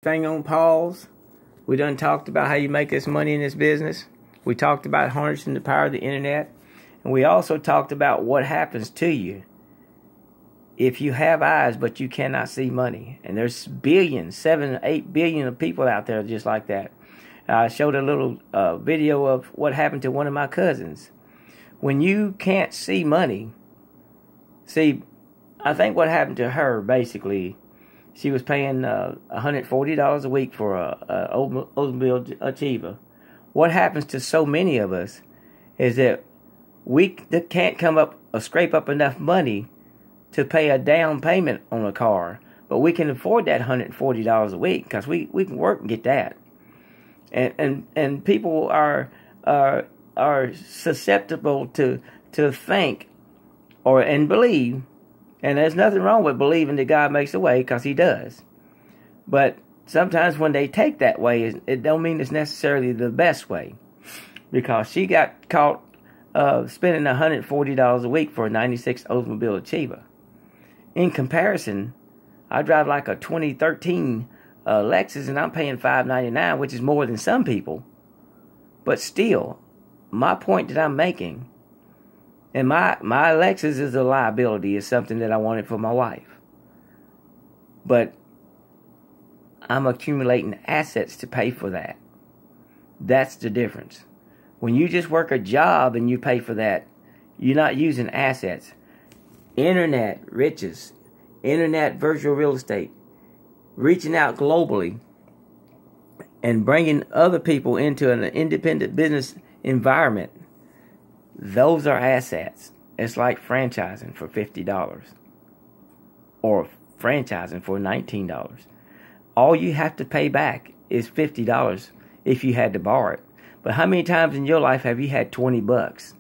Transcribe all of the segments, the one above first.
Thing on pause. We done talked about how you make this money in this business. We talked about harnessing the power of the internet. And we also talked about what happens to you if you have eyes but you cannot see money. And there's billions, 7, 8 billion of people out there just like that. I showed a little video of what happened to one of my cousins. When you can't see money, see, I think what happened to her, basically, she was paying $140 a week for a Oldsmobile Achiever. What happens to so many of us is that we can't scrape up enough money to pay a down payment on a car, but we can afford that $140 a week because we can work and get that. And people are susceptible to think and believe. And there's nothing wrong with believing that God makes a way, because He does. But sometimes when they take that way, it don't mean it's necessarily the best way. Because she got caught spending $140 a week for a 96 Oldsmobile Achiever. In comparison, I drive like a 2013 Lexus, and I'm paying $599, which is more than some people. But still, my point that I'm making, and my Lexus is a liability, is something that I wanted for my wife. But I'm accumulating assets to pay for that. That's the difference. When you just work a job and you pay for that, you're not using assets. Internet riches, internet virtual real estate, reaching out globally and bringing other people into an independent business environment. Those are assets. It's like franchising for $50 or franchising for $19. All you have to pay back is $50 if you had to borrow it. But how many times in your life have you had $20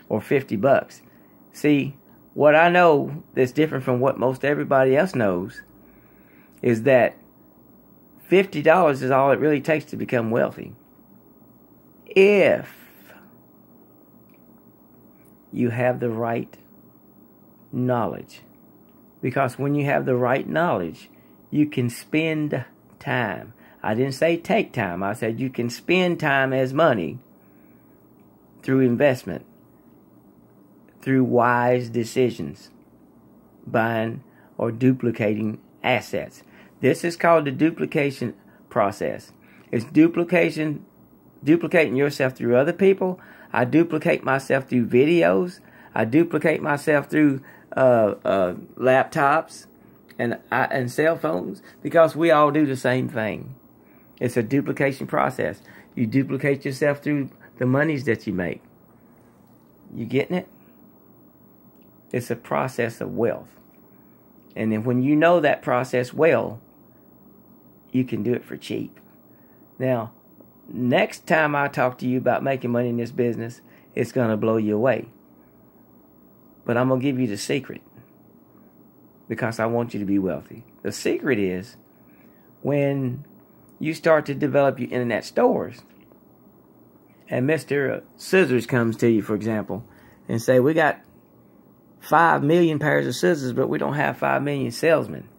or $50? See, what I know that's different from what most everybody else knows is that $50 is all it really takes to become wealthy. If you have the right knowledge. Because when you have the right knowledge, you can spend time. I didn't say take time. I said you can spend time as money through investment, through wise decisions, buying or duplicating assets. This is called the duplication process. It's duplicating yourself through other people. I duplicate myself through videos. I duplicate myself through laptops and cell phones, because we all do the same thing. It's a duplication process. You duplicate yourself through the monies that you make. You getting it? It's a process of wealth. And then when you know that process well, you can do it for cheap. Now, next time I talk to you about making money in this business, it's going to blow you away. But I'm going to give you the secret, because I want you to be wealthy. The secret is when you start to develop your internet stores, and Mr. Scissors comes to you, for example, and say, we got 5 million pairs of scissors, but we don't have 5 million salesmen.